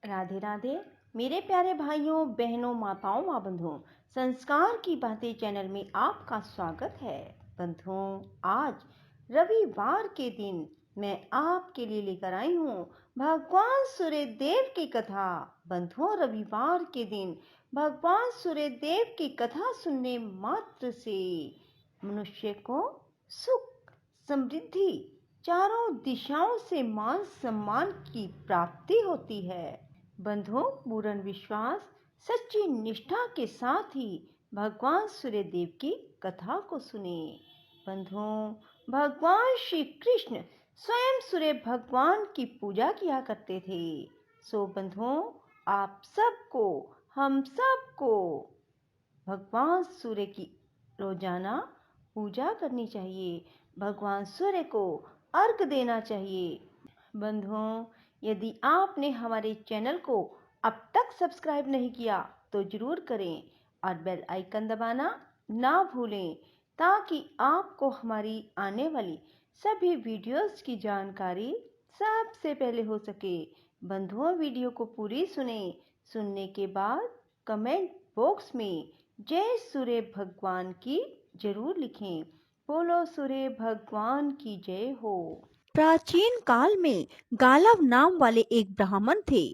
राधे राधे मेरे प्यारे भाइयों बहनों माताओं व बंधुओं, संस्कार की बातें चैनल में आपका स्वागत है। बंधुओं, आज रविवार के दिन मैं आपके लिए लेकर आई हूँ भगवान सूर्यदेव की कथा। बंधुओं, रविवार के दिन भगवान सूर्यदेव की कथा सुनने मात्र से मनुष्य को सुख, समृद्धि, चारों दिशाओं से मान सम्मान की प्राप्ति होती है। बंधुओं, पूर्ण विश्वास, सच्ची निष्ठा के साथ ही भगवान सूर्यदेव की कथा को सुने। बंधुओं, भगवान श्री कृष्ण स्वयं सूर्य भगवान की पूजा किया करते थे। सो बंधुओं, आप सबको, हम सबको भगवान सूर्य की रोजाना पूजा करनी चाहिए। भगवान सूर्य को अर्घ देना चाहिए। बंधुओं, यदि आपने हमारे चैनल को अब तक सब्सक्राइब नहीं किया तो जरूर करें और बेल आइकन दबाना ना भूलें, ताकि आपको हमारी आने वाली सभी वीडियोस की जानकारी सबसे पहले हो सके। बंधुओं, वीडियो को पूरी सुनने के बाद कमेंट बॉक्स में जय सूर्य भगवान की जरूर लिखें। बोलो सूर्य भगवान की जय हो। प्राचीन काल में गालव नाम वाले एक ब्राह्मण थे,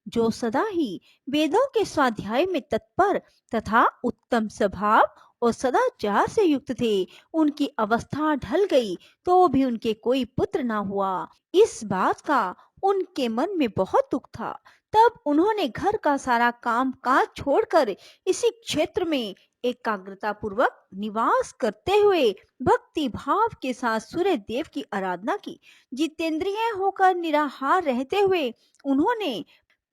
जो सदा ही वेदों के स्वाध्याय में तत्पर तथा उत्तम स्वभाव और सदाचार से युक्त थे। उनकी अवस्था ढल गई तो भी उनके कोई पुत्र न हुआ। इस बात का उनके मन में बहुत दुख था। तब उन्होंने घर का सारा काम काज छोड़कर इसी क्षेत्र में एकाग्रता पूर्वक निवास करते हुए भक्ति भाव के साथ सूर्य देव की आराधना की। जितेंद्रिय होकर निराहार रहते हुए उन्होंने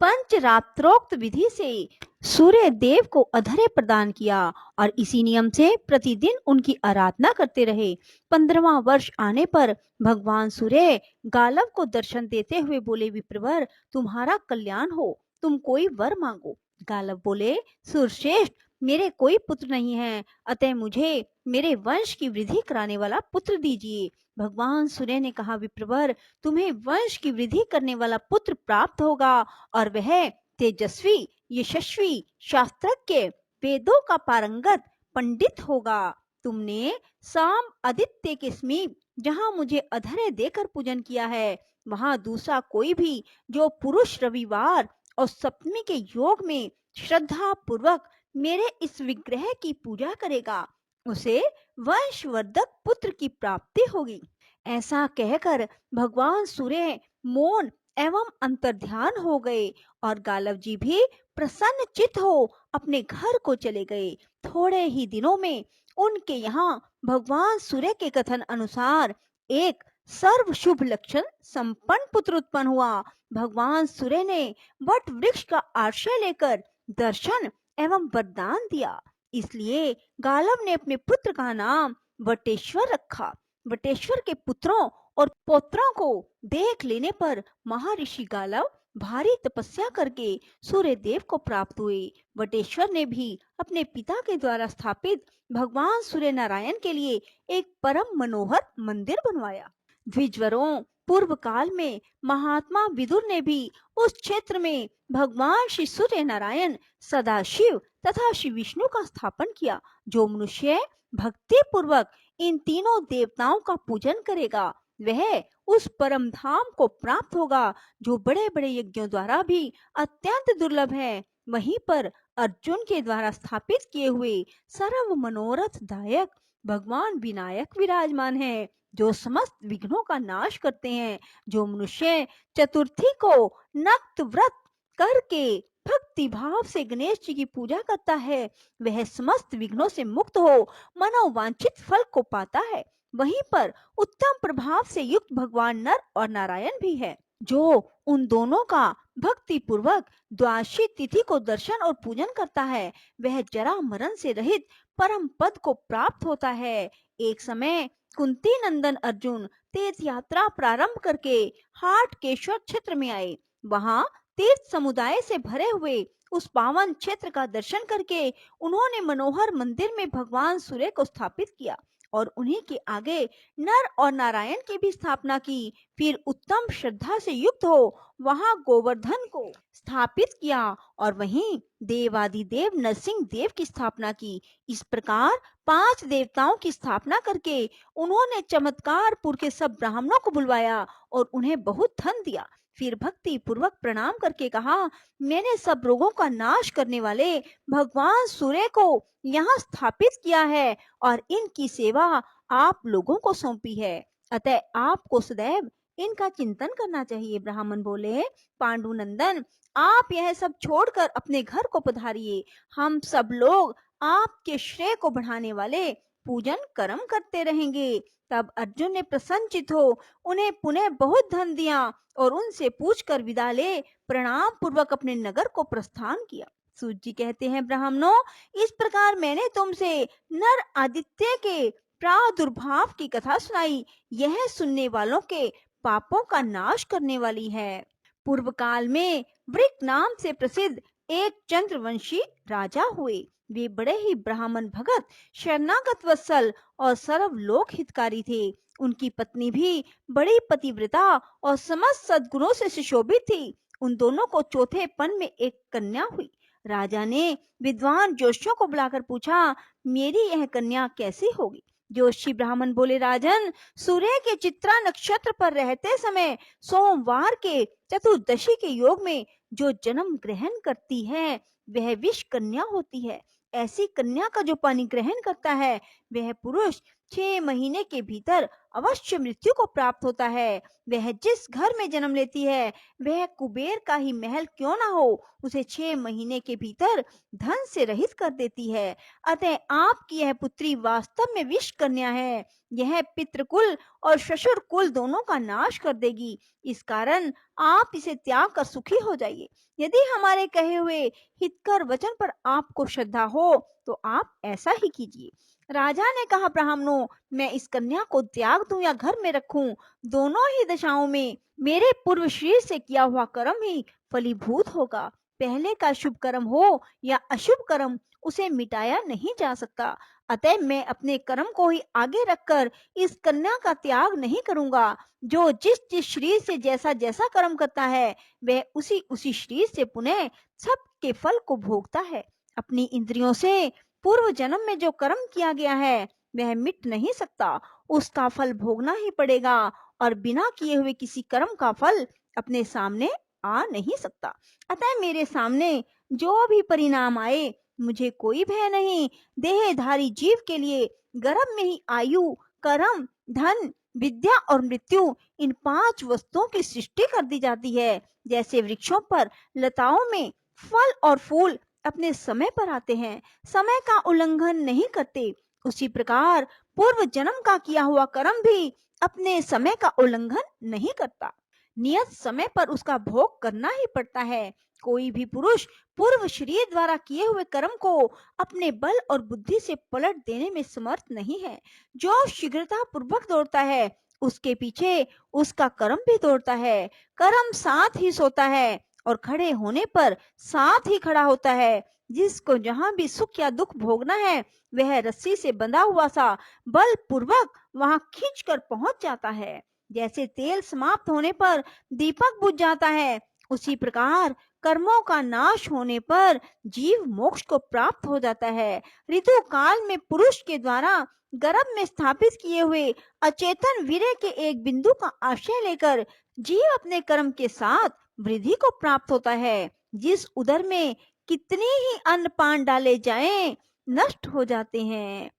पंचरात्रोक्त विधि से सूर्य देव को अधर्य प्रदान किया और इसी नियम से प्रतिदिन उनकी आराधना करते रहे। 15वां वर्ष आने पर भगवान सूर्य गालव को दर्शन देते हुए बोले, विप्रवर, तुम्हारा कल्याण हो, तुम कोई वर मांगो। गालव बोले, सूर्यश्रेष्ठ, मेरे कोई पुत्र नहीं है, अतः मुझे मेरे वंश की वृद्धि कराने वाला पुत्र दीजिए। भगवान सूर्य ने कहा, विप्रवर, तुम्हें वंश की वृद्धि करने वाला पुत्र प्राप्त होगा और वह तेजस्वी, यशस्वी, शास्त्रज्ञ, वेदों का पारंगत पंडित होगा। तुमने शाम आदित्य के समीप जहाँ मुझे अधर्य देकर पूजन किया है, वहाँ दूसरा कोई भी जो पुरुष रविवार और सप्तमी के योग में श्रद्धा पूर्वक मेरे इस विग्रह की पूजा करेगा, उसे वंशवर्धक पुत्र की प्राप्ति होगी। ऐसा कहकर भगवान सूर्य मौन एवं अंतर्ध्यान हो गए और गालव जी भी प्रसन्न चित्त हो अपने घर को चले गए। थोड़े ही दिनों में उनके यहाँ भगवान सूर्य के कथन अनुसार एक सर्व शुभ लक्षण संपन्न पुत्र उत्पन्न हुआ। भगवान सूर्य ने वट वृक्ष का आश्रय लेकर दर्शन एवं वरदान दिया, इसलिए गालव ने अपने पुत्र का नाम वटेश्वर रखा। वटेश्वर के पुत्रों और पौत्रों को देख लेने पर महर्षि गालव भारी तपस्या करके सूर्य देव को प्राप्त हुए। वटेश्वर ने भी अपने पिता के द्वारा स्थापित भगवान सूर्य नारायण के लिए एक परम मनोहर मंदिर बनवाया। द्विजवरों, पूर्व काल में महात्मा विदुर ने भी उस क्षेत्र में भगवान श्री सूर्य नारायण, सदाशिव तथा श्री विष्णु का स्थापन किया। जो मनुष्य भक्ति पूर्वक इन तीनों देवताओं का पूजन करेगा, वह उस परम धाम को प्राप्त होगा, जो बड़े बड़े यज्ञों द्वारा भी अत्यंत दुर्लभ है। वहीं पर अर्जुन के द्वारा स्थापित किए हुए सर्व मनोरथ दायक भगवान विनायक विराजमान है, जो समस्त विघ्नों का नाश करते हैं। जो मनुष्य चतुर्थी को नक्त व्रत करके भक्ति भाव से गणेश जी की पूजा करता है, वह समस्त विघ्नों से मुक्त हो मनोवांछित फल को पाता है। वहीं पर उत्तम प्रभाव से युक्त भगवान नर और नारायण भी है। जो उन दोनों का भक्ति पूर्वक द्वादशी तिथि को दर्शन और पूजन करता है, वह जरा मरण से रहित परम पद को प्राप्त होता है। एक समय कुंती नंदन अर्जुन तीर्थ यात्रा प्रारंभ करके हाटकेश्वर क्षेत्र में आए। वहां तीर्थ समुदाय से भरे हुए उस पावन क्षेत्र का दर्शन करके उन्होंने मनोहर मंदिर में भगवान सूर्य को स्थापित किया और उन्हीं के आगे नर और नारायण की भी स्थापना की। फिर उत्तम श्रद्धा से युक्त हो वहां गोवर्धन को स्थापित किया और वहीं देवादिदेव नरसिंह देव की स्थापना की। इस प्रकार 5 देवताओं की स्थापना करके उन्होंने चमत्कारपुर के सब ब्राह्मणों को बुलवाया और उन्हें बहुत धन दिया। फिर भक्ति पूर्वक प्रणाम करके कहा, मैंने सब रोगों का नाश करने वाले भगवान सूर्य को यहाँ स्थापित किया है और इनकी सेवा आप लोगों को सौंपी है, अतः आपको सदैव इनका चिंतन करना चाहिए। ब्राह्मण बोले, पांडुनंदन, आप यह सब छोड़कर अपने घर को पधारिए। हम सब लोग आपके श्रेय को बढ़ाने वाले पूजन कर्म करते रहेंगे। तब अर्जुन ने प्रसन्नचित हो उन्हें पुनः बहुत धन दिया और उनसे पूछकर विदा ले प्रणाम पूर्वक अपने नगर को प्रस्थान किया। सूत जी कहते हैं, ब्राह्मणों, इस प्रकार मैंने तुमसे नर आदित्य के प्रादुर्भाव की कथा सुनाई। यह सुनने वालों के पापों का नाश करने वाली है। पूर्व काल में वृक नाम से प्रसिद्ध एक चंद्रवंशी राजा हुए। वे बड़े ही ब्राह्मण भगत, शरणागत वत्सल और सर्वलोक हितकारी थे। उनकी पत्नी भी बड़ी पतिव्रता और समस्त सद्गुणों से सुशोभित थी। उन दोनों को चौथे पन में एक कन्या हुई। राजा ने विद्वान जोशियों को बुलाकर पूछा, मेरी यह कन्या कैसी होगी? जोशी ब्राह्मण बोले, राजन, सूर्य के चित्रा नक्षत्र पर रहते समय सोमवार के चतुर्दशी के योग में जो जन्म ग्रहण करती है वह विष कन्या होती है। ऐसी कन्या का जो पानी ग्रहण करता है वह पुरुष 6 महीने के भीतर अवश्य मृत्यु को प्राप्त होता है। वह जिस घर में जन्म लेती है वह कुबेर का ही महल क्यों ना हो, उसे 6 महीने के भीतर धन से रहित कर देती है। अतः आपकी यह पुत्री वास्तव में विष कन्या है। यह पितृकुल और ससुर कुल दोनों का नाश कर देगी। इस कारण आप इसे त्याग कर सुखी हो जाइए। यदि हमारे कहे हुए हितकर वचन पर आपको श्रद्धा हो तो आप ऐसा ही कीजिए। राजा ने कहा, ब्राह्मणों, मैं इस कन्या को त्याग दूं या घर में रखूं, दोनों ही दशाओं में मेरे पूर्व शरीर से किया हुआ कर्म ही फलीभूत होगा। पहले का शुभ कर्म हो या अशुभ कर्म, उसे मिटाया नहीं जा सकता। अतः मैं अपने कर्म को ही आगे रखकर इस कन्या का त्याग नहीं करूंगा। जो जिस जिस शरीर से जैसा जैसा कर्म करता है वह उसी उसी शरीर से पुनः सब के फल को भोगता है। अपनी इंद्रियों से पूर्व जन्म में जो कर्म किया गया है वह मिट नहीं सकता, उसका फल भोगना ही पड़ेगा और बिना किए हुए किसी कर्म का फल अपने सामने आ नहीं सकता। अतः मेरे सामने जो भी परिणाम आए मुझे कोई भय नहीं। देहधारी जीव के लिए गर्भ में ही आयु, कर्म, धन, विद्या और मृत्यु, इन 5 वस्तुओं की सृष्टि कर दी जाती है। जैसे वृक्षों पर लताओं में फल और फूल अपने समय पर आते हैं, समय का उल्लंघन नहीं करते, उसी प्रकार पूर्व जन्म का किया हुआ कर्म भी अपने समय का उल्लंघन नहीं करता। नियत समय पर उसका भोग करना ही पड़ता है। कोई भी पुरुष पूर्व शरीर द्वारा किए हुए कर्म को अपने बल और बुद्धि से पलट देने में समर्थ नहीं है। जो शीघ्रता पूर्वक दौड़ता है उसके पीछे उसका कर्म भी दौड़ता है। कर्म साथ ही सोता है और खड़े होने पर साथ ही खड़ा होता है। जिसको जहां भी सुख या दुख भोगना है वह रस्सी से बंधा हुआ सा बल पूर्वक वहां खींच कर पहुंच जाता है। जैसे तेल समाप्त होने पर दीपक बुझ जाता है, उसी प्रकार कर्मों का नाश होने पर जीव मोक्ष को प्राप्त हो जाता है। ऋतु काल में पुरुष के द्वारा गर्भ में स्थापित किए हुए अचेतन वीर्य के एक बिंदु का आश्रय लेकर जीव अपने कर्म के साथ वृद्धि को प्राप्त होता है। जिस उदर में कितनी ही अन्न पान डाले जाएं, नष्ट हो जाते हैं,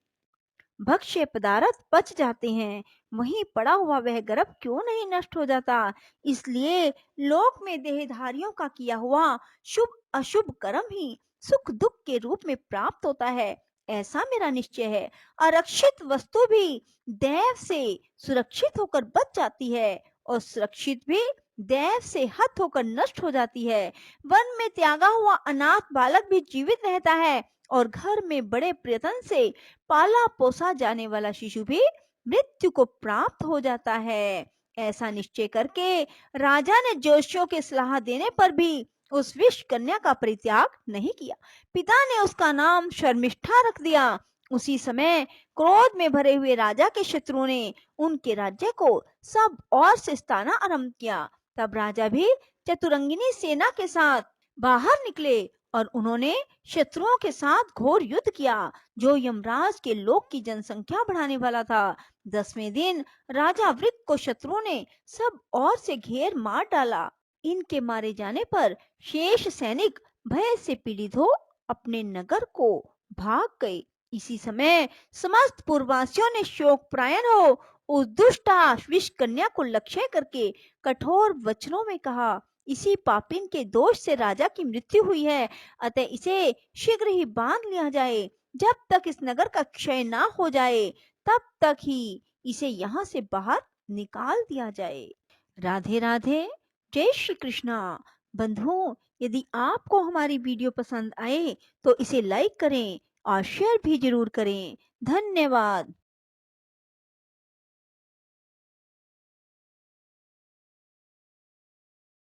भक्ष्य पदार्थ पच जाते हैं, वहीं पड़ा हुआ वह गर्भ क्यों नहीं नष्ट हो जाता? इसलिए लोक में देहधारियों का किया हुआ शुभ अशुभ कर्म ही सुख दुख के रूप में प्राप्त होता है, ऐसा मेरा निश्चय है। आरक्षित वस्तु भी दैव से सुरक्षित होकर बच जाती है और सुरक्षित भी दैव से हत होकर नष्ट हो जाती है। वन में त्यागा हुआ अनाथ बालक भी जीवित रहता है और घर में बड़े प्रयत्न से पाला पोसा जाने वाला शिशु भी मृत्यु को प्राप्त हो जाता है। ऐसा निश्चय करके राजा ने जोशियों के सलाह देने पर भी उस विष कन्या का परित्याग नहीं किया। पिता ने उसका नाम शर्मिष्ठा रख दिया उसी समय क्रोध में भरे हुए राजा के शत्रुओं ने उनके राज्य को सब ओर से सताना आरंभ किया। तब राजा भी चतुरंगिनी सेना के साथ बाहर निकले और उन्होंने शत्रुओं के साथ घोर युद्ध किया, जो यमराज के लोक की जनसंख्या बढ़ाने वाला था। 10वें दिन राजा वृक को शत्रुओं ने सब ओर से घेर मार डाला। इनके मारे जाने पर शेष सैनिक भय से पीड़ित हो अपने नगर को भाग गए। इसी समय समस्त पूर्ववासियों ने शोक प्रायण हो उस दुष्ट विष-कन्या को लक्ष्य करके कठोर वचनों में कहा, इसी पापिन के दोष से राजा की मृत्यु हुई है, अतः इसे शीघ्र ही बांध लिया जाए। जब तक इस नगर का क्षय ना हो जाए तब तक ही इसे यहाँ से बाहर निकाल दिया जाए। राधे राधे, जय श्री कृष्णा। बंधुओं, यदि आपको हमारी वीडियो पसंद आए तो इसे लाइक करें और शेयर भी जरूर करें। धन्यवाद।